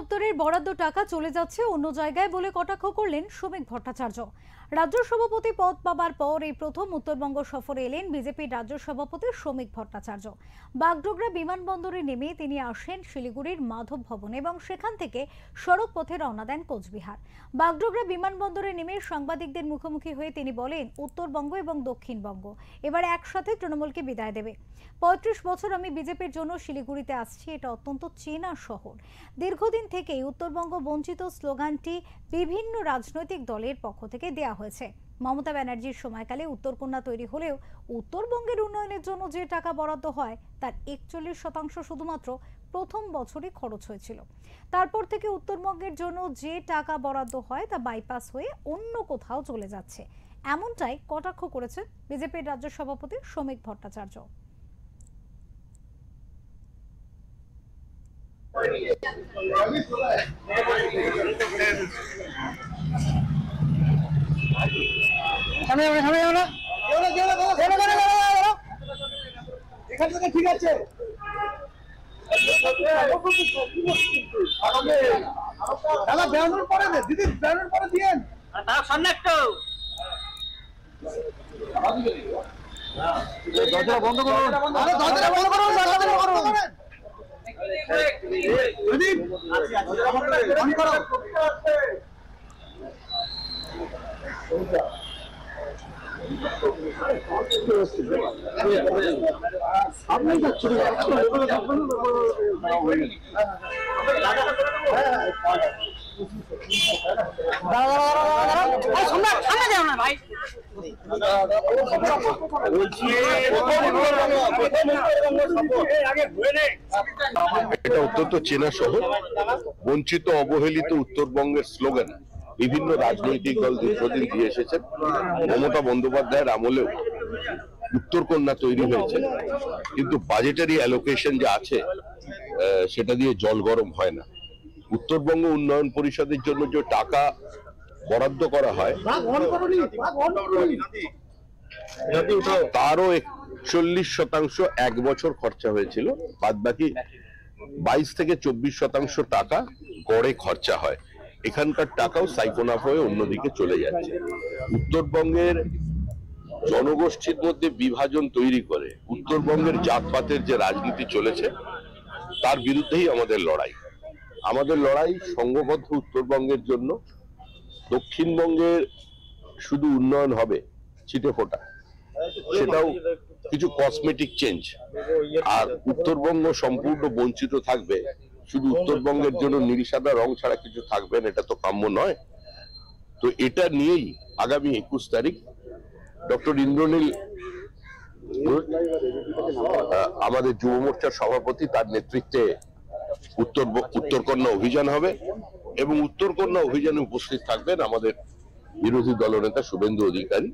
দপ্তরের বরাদ্দ টাকা চলে যাচ্ছে অন্য জায়গায় বলে কটাক্ষ করলেন শ্রমিক ভট্টাচার্য। রাজ্য সভাপতি পদ পাবার পর এই প্রথম উত্তরবঙ্গ সফরে এলেন বিজেপির রাজ্য সভাপতি শ্রমিক ভট্টাচার্য। বাগডোগরা বিমানবন্দরে নেমে তিনি আসেন শিলিগুড়ির মাধব ভবন এবং সেখান থেকে সড়ক পথে রওনা দেন কোচবিহার। বাগডোগরা বিমানবন্দরে নেমে সাংবাদিকদের মুখোমুখি হয়ে তিনি বলেন, উত্তরবঙ্গ এবং দক্ষিণবঙ্গ এবার একসাথে তৃণমূলকে বিদায় দেবে। ৩৫ বছর আমি বিজেপির জন্য শিলিগুড়িতে আসছি, এটা অত্যন্ত চেনা শহর। দীর্ঘদিন থেকেই উত্তরবঙ্গ বঞ্চিত স্লোগানটি বিভিন্ন রাজনৈতিক দলের পক্ষ থেকে দেয়া হয়েছে। মমতা ব্যানার্জির সময়কালে উত্তরকন্যা তৈরি হলেও উত্তরবঙ্গের উন্নয়নের জন্য যে টাকা বরাদ্দ হয় তার ৪১% শুধুমাত্র প্রথম বছরই খরচ হয়েছিল। তারপর থেকে উত্তরবঙ্গের জন্য যে টাকা বরাদ্দ হয় তা বাইপাস হয়ে অন্য কোথাও চলে যাচ্ছে, এমনটাই কটাক্ষ করেছেন বিজেপির রাজ্য সভাপতি শ্রমিক ভট্টাচার্য। ঠিক আছে, বেড়ানোর পরে দিদি বেড়ানোর পরে দিয়েন দরজা বন্ধ করুন, দরজা বন্ধ করুন, দরজা বন্ধ করুন। এটা অত্যন্ত চেনা শহর, বঞ্চিত অবহেলিত উত্তরবঙ্গের স্লোগান বিভিন্ন রাজনৈতিক দল দীর্ঘদিন দিয়ে এসেছেন। মমতা বন্দ্যোপাধ্যায়ের আমলেও উত্তরকন্যা তৈরি হয়েছে, কিন্তু বাজেটারি অ্যালোকেশন যে আছে সেটা দিয়ে জল গরম হয় না। উত্তরবঙ্গ উন্নয়ন পরিষদের জন্য যে টাকা বরাদ্দ করা হয় তারও ৪১% এক বছর খরচা হয়েছিল, বাদ বাকি ২২ থেকে ২৪% টাকা গড়ে খরচা হয়। এখানকার টাকাও সাইফন অফ হয়ে অন্যদিকে চলে যাচ্ছে। উত্তরবঙ্গের জনগোষ্ঠীর মধ্যে বিভাজন তৈরি করে উত্তরবঙ্গের জাতপাতের যে রাজনীতি চলেছে তার বিরুদ্ধেই আমাদের লড়াই। আমাদের লড়াই সংঘবদ্ধ উত্তরবঙ্গের জন্য। দক্ষিণবঙ্গের শুধু উন্নয়ন হবে ছিটে ফোটা, সেটাও কিছু কসমেটিক চেঞ্জ, আর উত্তরবঙ্গ সম্পূর্ণ বঞ্চিত থাকবে, শুধু উত্তরবঙ্গের জন্য নীল সাদা রং ছাড়া কিছু থাকবে না, এটা তো কাম্য নয়। তো এটা নিয়েই আগামী ২১ তারিখ ডক্টর ইন্দ্রনীল আমাদের যুব মোর্চার সভাপতি, তার নেতৃত্বে উত্তরকন্যা অভিযান হবে এবং উত্তরকন্যা অভিযানে উপস্থিত থাকবেন আমাদের বিরোধী দলনেতা শুভেন্দু অধিকারী।